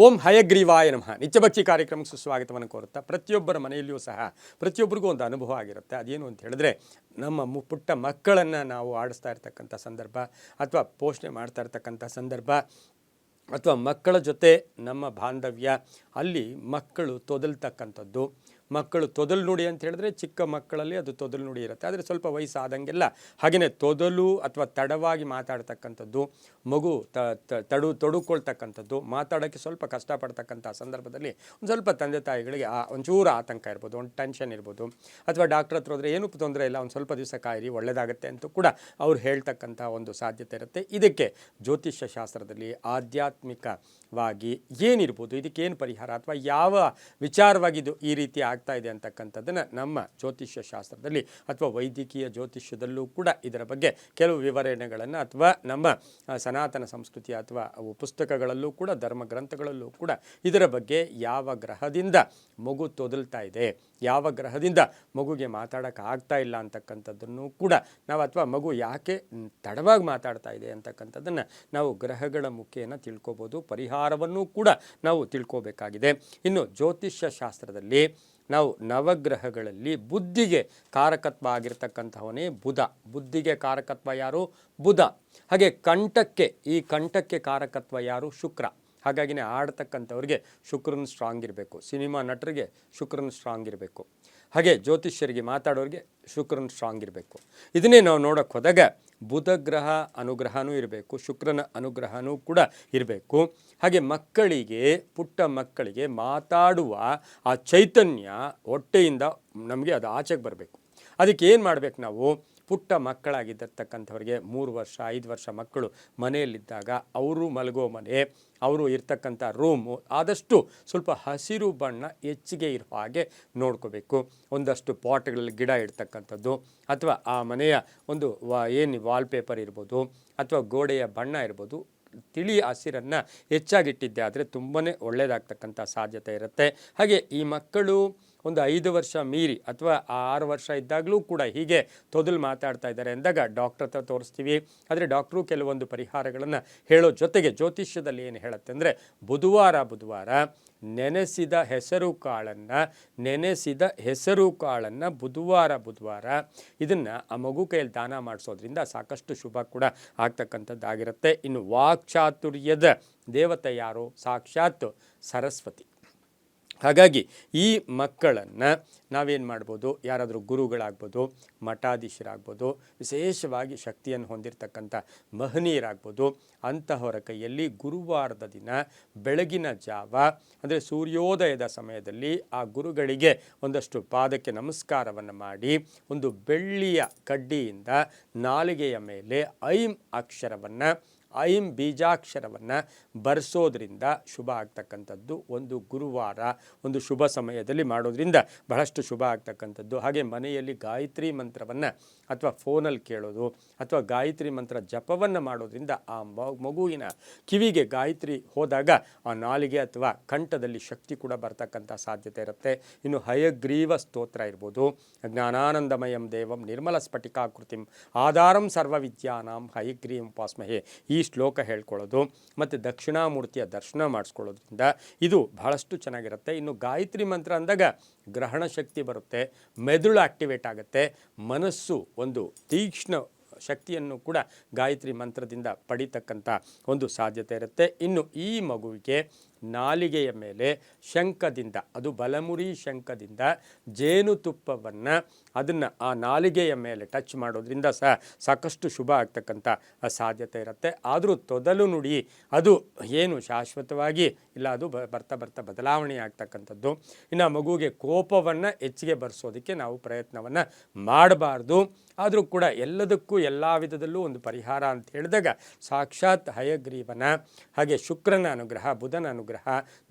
ಓಂ ಹಯಗ್ರೀವಾಯ ನಮಃ. ನಿತ್ಯಭಕ್ತಿ ಕಾರ್ಯಕ್ರಮಕ್ಕೆ ಸುಸ್ವಾಗತವನ್ನು ಕೋರುತ್ತಾ, ಪ್ರತಿಯೊಬ್ಬರ ಮನೆಯಲ್ಲಿಯೂ ಸಹ ಪ್ರತಿಯೊಬ್ಬರಿಗೂ ಒಂದು ಅನುಭವ ಆಗಿರುತ್ತೆ. ಅದೇನು ಅಂತ ಹೇಳಿದ್ರೆ, ನಮ್ಮ ಪುಟ್ಟ ಮಕ್ಕಳನ್ನು ನಾವು ಆಡಿಸ್ತಾ ಇರ್ತಕ್ಕಂಥ ಸಂದರ್ಭ, ಅಥವಾ ಪೋಷಣೆ ಮಾಡ್ತಾ ಇರ್ತಕ್ಕಂಥ ಸಂದರ್ಭ, ಅಥವಾ ಮಕ್ಕಳ ಜೊತೆ ನಮ್ಮ ಬಾಂಧವ್ಯ, ಅಲ್ಲಿ ಮಕ್ಕಳು ತೊದಲ್ತಕ್ಕಂಥದ್ದು. ಮಕ್ಕಳು ತೊದಲು ನುಡಿ ಅಂತ ಹೇಳಿದ್ರೆ ಚಿಕ್ಕ ಮಕ್ಕಳಲ್ಲಿ ಅದು ತೊದಲು ನುಡಿ ಇರುತ್ತೆ. ಆದರೆ ಸ್ವಲ್ಪ ವಯಸ್ಸಾದಂಗೆಲ್ಲ ಹಾಗೆಯೇ ತೊದಲು ಅಥವಾ ತಡವಾಗಿ ಮಾತಾಡ್ತಕ್ಕಂಥದ್ದು, ಮಗು ತೊಡುಕೊಳ್ತಕ್ಕಂಥದ್ದು, ಮಾತಾಡೋಕ್ಕೆ ಸ್ವಲ್ಪ ಕಷ್ಟಪಡ್ತಕ್ಕಂಥ ಸಂದರ್ಭದಲ್ಲಿ ಒಂದು ಸ್ವಲ್ಪ ತಂದೆ ತಾಯಿಗಳಿಗೆ ಒಂಚೂರು ಆತಂಕ ಇರ್ಬೋದು, ಒಂದು ಟೆನ್ಷನ್ ಇರ್ಬೋದು. ಅಥವಾ ಡಾಕ್ಟ್ರ್ ಹತ್ರ ಹೋದರೆ ಏನೂ ತೊಂದರೆ ಇಲ್ಲ, ಒಂದು ಸ್ವಲ್ಪ ದಿವಸ ಕಾಯಿರಿ ಒಳ್ಳೆಯದಾಗುತ್ತೆ ಅಂತೂ ಕೂಡ ಅವ್ರು ಹೇಳ್ತಕ್ಕಂಥ ಒಂದು ಸಾಧ್ಯತೆ ಇರುತ್ತೆ. ಇದಕ್ಕೆ ಜ್ಯೋತಿಷ್ಯ ಶಾಸ್ತ್ರದಲ್ಲಿ ಆಧ್ಯಾತ್ಮಿಕವಾಗಿ ಏನಿರ್ಬೋದು, ಇದಕ್ಕೇನು ಪರಿಹಾರ ಅಥವಾ ಯಾವ ವಿಚಾರವಾಗಿ ಇದು ಈ ರೀತಿ ಆಗ್ತಾ ಇದೆ ಅಂತಕ್ಕಂಥದ್ದನ್ನು ನಮ್ಮ ಜ್ಯೋತಿಷ್ಯ ಶಾಸ್ತ್ರದಲ್ಲಿ ಅಥವಾ ವೈದ್ಯಕೀಯ ಜ್ಯೋತಿಷ್ಯದಲ್ಲೂ ಕೂಡ ಇದರ ಬಗ್ಗೆ ಕೆಲವು ವಿವರಣೆಗಳನ್ನು ಅಥವಾ ನಮ್ಮ ಸನಾತನ ಸಂಸ್ಕೃತಿ ಅಥವಾ ಪುಸ್ತಕಗಳಲ್ಲೂ ಕೂಡ ಧರ್ಮ ಗ್ರಂಥಗಳಲ್ಲೂ ಕೂಡ ಇದರ ಬಗ್ಗೆ ಯಾವ ಗ್ರಹದಿಂದ ಮಗು ತೊದಲ್ತಾ ಇದೆ, ಯಾವ ಗ್ರಹದಿಂದ ಮಗುಗೆ ಮಾತಾಡೋಕ್ಕೆ ಆಗ್ತಾ ಇಲ್ಲ ಅಂತಕ್ಕಂಥದ್ದನ್ನು ಕೂಡ ನಾವು, ಅಥವಾ ಮಗು ಯಾಕೆ ತಡವಾಗಿ ಮಾತಾಡ್ತಾ ಇದೆ ಅಂತಕ್ಕಂಥದ್ದನ್ನು ನಾವು ಗ್ರಹಗಳ ಮುಖೇನ ತಿಳ್ಕೊಬೋದು. ಪರಿಹಾರವನ್ನು ಕೂಡ ನಾವು ತಿಳ್ಕೋಬೇಕಾಗಿದೆ. ಇನ್ನು ಜ್ಯೋತಿಷ್ಯ ಶಾಸ್ತ್ರದಲ್ಲಿ ನಾವು ನವಗ್ರಹಗಳಲ್ಲಿ ಬುದ್ಧಿಗೆ ಕಾರಕತ್ವ ಆಗಿರ್ತಕ್ಕಂಥವನೇ ಬುಧ. ಬುದ್ಧಿಗೆ ಕಾರಕತ್ವ ಯಾರು? ಬುಧ. ಹಾಗೆ ಕಂಠಕ್ಕೆ ಕಾರಕತ್ವ ಯಾರು? ಶುಕ್ರ. ಹಾಗಾಗಿನೇ ಆಡ್ತಕ್ಕಂಥವ್ರಿಗೆ ಶುಕ್ರನ ಸ್ಟ್ರಾಂಗ್ ಇರಬೇಕು, ಸಿನಿಮಾ ನಟರಿಗೆ ಶುಕ್ರನ ಸ್ಟ್ರಾಂಗ್ ಇರಬೇಕು, ಹಾಗೆ ಜ್ಯೋತಿಷ್ಯರಿಗೆ ಮಾತಾಡೋರಿಗೆ ಶುಕ್ರನ ಸ್ಟ್ರಾಂಗ್ ಇರಬೇಕು. ಇದನ್ನೇ ನಾವು ನೋಡೋಕ್ಕೆ ಹೋದಾಗ ಬುಧ ಗ್ರಹ ಅನುಗ್ರಹನೂ ಇರಬೇಕು, ಶುಕ್ರನ ಅನುಗ್ರಹನೂ ಕೂಡ ಇರಬೇಕು. ಹಾಗೆ ಮಕ್ಕಳಿಗೆ, ಪುಟ್ಟ ಮಕ್ಕಳಿಗೆ ಮಾತಾಡುವ ಆ ಚೈತನ್ಯ ಹೊಟ್ಟೆಯಿಂದ ನಮಗೆ ಅದು ಆಚೆಗೆ ಬರಬೇಕು. ಅದಕ್ಕೆ ಏನು ಮಾಡಬೇಕು ನಾವು? ಪುಟ್ಟ ಮಕ್ಕಳಾಗಿದ್ದರ್ತಕ್ಕಂಥವ್ರಿಗೆ 3 ವರ್ಷ 5 ವರ್ಷ ಮಕ್ಕಳು ಮನೆಯಲ್ಲಿದ್ದಾಗ ಅವರು ಮಲಗೋ ಮನೆ, ಅವರು ಇರ್ತಕ್ಕಂಥ ರೂಮು ಆದಷ್ಟು ಸ್ವಲ್ಪ ಹಸಿರು ಬಣ್ಣ ಹೆಚ್ಚಿಗೆ ಇರೋ ಹಾಗೆ ನೋಡ್ಕೋಬೇಕು. ಒಂದಷ್ಟು ಪಾಟ್ಗಳಲ್ಲಿ ಗಿಡ ಇಡ್ತಕ್ಕಂಥದ್ದು, ಅಥವಾ ಆ ಮನೆಯ ಒಂದು ವಾಲ್ಪೇಪರ್ ಇರ್ಬೋದು, ಅಥವಾ ಗೋಡೆಯ ಬಣ್ಣ ಇರ್ಬೋದು, ತಿಳಿ ಹಸಿರನ್ನು ಹೆಚ್ಚಾಗಿಟ್ಟಿದ್ದೆ ಆದರೆ ತುಂಬಾ ಒಳ್ಳೆಯದಾಗ್ತಕ್ಕಂಥ ಸಾಧ್ಯತೆ ಇರುತ್ತೆ. ಹಾಗೆ ಈ ಮಕ್ಕಳು ಒಂದು 5 ವರ್ಷ ಮೀರಿ ಅಥವಾ 6 ವರ್ಷ ಇದ್ದಾಗಲೂ ಕೂಡ ಹೀಗೆ ತೊದಲು ಮಾತಾಡ್ತಾ ಇದ್ದಾರೆ ಅಂದಾಗ ಡಾಕ್ಟ್ರ್ ಹತ್ರ ತೋರಿಸ್ತೀವಿ. ಆದರೆ ಡಾಕ್ಟ್ರು ಕೆಲವೊಂದು ಪರಿಹಾರಗಳನ್ನು ಹೇಳೋ ಜೊತೆಗೆ ಜ್ಯೋತಿಷ್ಯದಲ್ಲಿ ಏನು ಹೇಳುತ್ತೆ ಅಂದರೆ, ಬುಧವಾರ ನೆನೆಸಿದ ಹೆಸರು ಕಾಳನ್ನು ಬುಧವಾರ ಇದನ್ನು ಆ ಮಗು ಕೈಯಲ್ಲಿ ದಾನ ಮಾಡಿಸೋದ್ರಿಂದ ಸಾಕಷ್ಟು ಶುಭ ಕೂಡ ಆಗ್ತಕ್ಕಂಥದ್ದಾಗಿರುತ್ತೆ. ಇನ್ನು ವಾಕ್ಚಾತುರ್ಯದ ದೇವತೆ ಯಾರು? ಸಾಕ್ಷಾತ್ ಸರಸ್ವತಿ. ಹಾಗಾಗಿ ಈ ಮಕ್ಕಳನ್ನು ನಾವೇನು ಮಾಡ್ಬೋದು, ಯಾರಾದರೂ ಗುರುಗಳಾಗ್ಬೋದು, ಮಠಾಧೀಶರಾಗ್ಬೋದು, ವಿಶೇಷವಾಗಿ ಶಕ್ತಿಯನ್ನು ಹೊಂದಿರತಕ್ಕಂಥ ಮಹನೀಯರಾಗ್ಬೋದು, ಅಂತಹವರ ಕೈಯಲ್ಲಿ ಗುರುವಾರದ ದಿನ ಬೆಳಗಿನ ಜಾವ ಅಂದರೆ ಸೂರ್ಯೋದಯದ ಸಮಯದಲ್ಲಿ ಆ ಗುರುಗಳಿಗೆ ಒಂದಷ್ಟು ಪಾದಕ್ಕೆ ನಮಸ್ಕಾರವನ್ನು ಮಾಡಿ, ಒಂದು ಬೆಳ್ಳಿಯ ಕಡ್ಡಿಯಿಂದ ನಾಲಿಗೆಯ ಮೇಲೆ ಐಂ ಬೀಜಾಕ್ಷರವನ್ನು ಬರೆಸೋದ್ರಿಂದ ಶುಭ ಆಗ್ತಕ್ಕಂಥದ್ದು. ಒಂದು ಗುರುವಾರ ಒಂದು ಶುಭ ಸಮಯದಲ್ಲಿ ಮಾಡೋದ್ರಿಂದ ಬಹಳಷ್ಟು ಶುಭ ಆಗ್ತಕ್ಕಂಥದ್ದು. ಹಾಗೆ ಮನೆಯಲ್ಲಿ ಗಾಯತ್ರಿ ಮಂತ್ರವನ್ನು ಅಥವಾ ಫೋನಲ್ಲಿ ಕೇಳೋದು ಅಥವಾ ಗಾಯತ್ರಿ ಮಂತ್ರ ಜಪವನ್ನು ಮಾಡೋದ್ರಿಂದ ಆ ಮಗುವಿನ ಕಿವಿಗೆ ಗಾಯತ್ರಿ ಹೋದಾಗ ಆ ನಾಲಿಗೆ ಅಥವಾ ಕಂಠದಲ್ಲಿ ಶಕ್ತಿ ಕೂಡ ಬರ್ತಕ್ಕಂಥ ಸಾಧ್ಯತೆ ಇರುತ್ತೆ. ಇನ್ನು ಹಯಗ್ರೀವ ಸ್ತೋತ್ರ ಇರ್ಬೋದು, ಜ್ಞಾನಾನಂದಮಯಂ ದೇವಂ ನಿರ್ಮಲ ಸ್ಫಟಿಕಾಕೃತಿಂ ಆಧಾರಂ ಸರ್ವವಿದ್ಯಾನಾಂ ಹಯಗ್ರೀವಂ ಉಪಾಸ್ಮಹೇ, ಈ ಶ್ಲೋಕ ಹೇಳ್ಕೊಳ್ಳೋದು ಮತ್ತು ದಕ್ಷಿಣಾಮೂರ್ತಿಯ ದರ್ಶನ ಮಾಡಿಸ್ಕೊಳ್ಳೋದ್ರಿಂದ ಇದು ಬಹಳಷ್ಟು ಚೆನ್ನಾಗಿರುತ್ತೆ. ಇನ್ನು ಗಾಯತ್ರಿ ಮಂತ್ರ ಅಂದಾಗ ಗ್ರಹಣ ಶಕ್ತಿ ಬರುತ್ತೆ, ಮೆದುಳು ಆಕ್ಟಿವೇಟ್ ಆಗುತ್ತೆ, ಮನಸ್ಸು ಒಂದು ತೀಕ್ಷ್ಣ ಶಕ್ತಿಯನ್ನು ಕೂಡ ಗಾಯತ್ರಿ ಮಂತ್ರದಿಂದ ಪಡಿತಕ್ಕಂಥ ಒಂದು ಸಾಧ್ಯತೆ ಇರುತ್ತೆ. ಇನ್ನು ಈ ಮಗುವಿಗೆ ನಾಲಿಗೆಯ ಮೇಲೆ ಶಂಖದಿಂದ, ಅದು ಬಲಮುರಿ ಶಂಖದಿಂದ ಜೇನುತುಪ್ಪವನ್ನು ಅದನ್ನು ಆ ನಾಲಿಗೆಯ ಮೇಲೆ ಟಚ್ ಮಾಡೋದ್ರಿಂದ ಸಹ ಸಾಕಷ್ಟು ಶುಭ ಆಗ್ತಕ್ಕಂಥ ಸಾಧ್ಯತೆ ಇರುತ್ತೆ. ಆದರೂ ತೊದಲು ನುಡಿ ಅದು ಏನು ಶಾಶ್ವತವಾಗಿ ಇಲ್ಲ, ಅದು ಬರ್ತಾ ಬದಲಾವಣೆ ಆಗ್ತಕ್ಕಂಥದ್ದು. ಇನ್ನು ಆ ಮಗುವಿಗೆ ಕೋಪವನ್ನು ಹೆಚ್ಚಿಗೆ ಬರೆಸೋದಕ್ಕೆ ನಾವು ಪ್ರಯತ್ನವನ್ನು ಮಾಡಬಾರ್ದು. ಆದರೂ ಕೂಡ ಎಲ್ಲದಕ್ಕೂ ಎಲ್ಲ ವಿಧದಲ್ಲೂ ಒಂದು ಪರಿಹಾರ ಅಂತ ಹೇಳಿದಾಗ ಸಾಕ್ಷಾತ್ ಹಯಗ್ರೀವನ, ಹಾಗೆ ಶುಕ್ರನ ಅನುಗ್ರಹ, ಬುಧನ ಅನುಗ್ರಹ,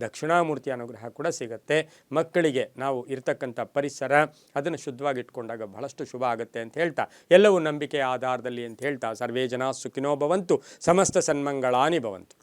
ದಕ್ಷಿಣಾಮೂರ್ತಿ ಅನುಗ್ರಹ ಕೂಡ ಸಿಗುತ್ತೆ. ಮಕ್ಕಳಿಗೆ ನಾವು ಇರ್ತಕ್ಕಂಥ ಪರಿಸರ ಅದನ್ನು ಶುದ್ಧವಾಗಿ ಇಟ್ಕೊಂಡಾಗ ಬಹಳಷ್ಟು ಶುಭ ಆಗುತ್ತೆ ಅಂತ ಹೇಳ್ತಾ, ಎಲ್ಲವೂ ನಂಬಿಕೆಯ ಆಧಾರದಲ್ಲಿ ಅಂತ ಹೇಳ್ತಾ, ಸರ್ವೇ ಜನ ಸುಖಿನೋ ಭವಂತು, ಸಮಸ್ತ ಸನ್ಮಂಗಳಾನಿ ಭವಂತು.